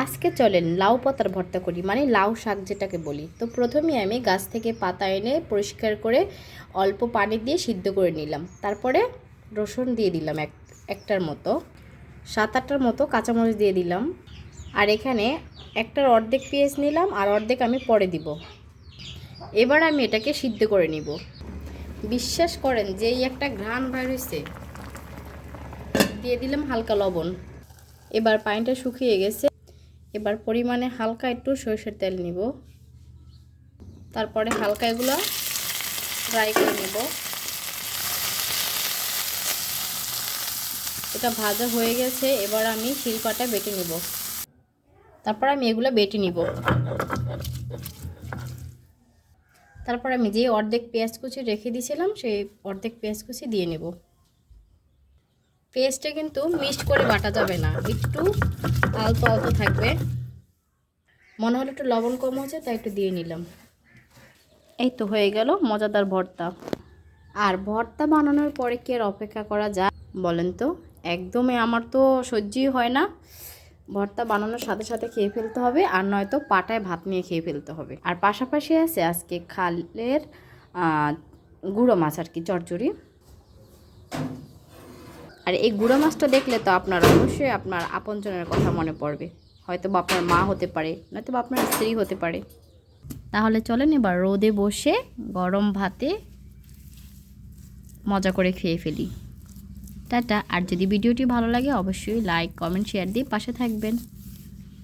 আজকে চলেন লাউ পাতার ভর্তা করি, মানে লাউ শাক যেটাকে বলি। তো প্রথমে আমি গাছ থেকে পাতা এনে পরিষ্কার করে অল্প পানি দিয়ে সিদ্ধ করে নিলাম। তারপরে রসুন দিয়ে দিলাম একটার মতো, 7-8টার মতো কাঁচামরিচ দিয়ে দিলাম। আর এখানে একটার অর্ধেক পেঁয়াজ নিলাম, আর অর্ধেক আমি পরে দিব। এবার আমি এটাকে সিদ্ধ করে নিব। বিশ্বাস করেন যে এই একটা ঘ্রাণ বাইর হয়েছে। দিয়ে দিলাম হালকা লবণ। এবার পানিটা শুকিয়ে গেছে। এবার পরিমাণে হালকা একটু সরষের তেল নিব। তারপরে হালকা এগুলো ফ্রাই করে নেব। এটা ভাজা হয়ে গেছে। এবার আমি শিলপাটা বেটে নিব। তারপর আমি এগুলো বেটে নিব। তারপর আমি যে অর্ধেক পেঁয়াজ কুচি রেখে দিয়েছিলাম সেই অর্ধেক পেঁয়াজ কুচি দিয়ে নেব। পেঁয়াজটা কিন্তু মিক্সড করে বাটা যাবে না, একটু আলতো আলতো থাকবে। মনে হলো একটু লবণ কম হয়েছে, তাই একটু দিয়ে নিলাম। এই তো হয়ে গেল মজাদার ভর্তা। আর ভর্তা বানানোর পরে কি আর অপেক্ষা করা যায় বলেন তো? একদমই আমার তো সহ্যই হয় না। ভর্তা বানানোর সাথে সাথে খেয়ে ফেলতে হবে, আর নয়তো পাটায় ভাত নিয়ে খেয়ে ফেলতে হবে। আর পাশাপাশি আছে আজকে খালের গুঁড়ো মাছ আর কি, চচ্চড়ি। আর এই গুঁড়ো মাছটা দেখলে তো আপনার অবশ্যই আপনার আপনজনের কথা মনে পড়বে। হয়তো বা আপনার মা হতে পারে, নয়তো বা আপনার স্ত্রী হতে পারে। তাহলে চলেন এবার রোদে বসে গরম ভাতে মজা করে খেয়ে ফেলি। টাটা। আর যদি ভিডিওটি ভালো লাগে অবশ্যই লাইক, কমেন্ট, শেয়ার দিয়ে পাশে থাকবেন।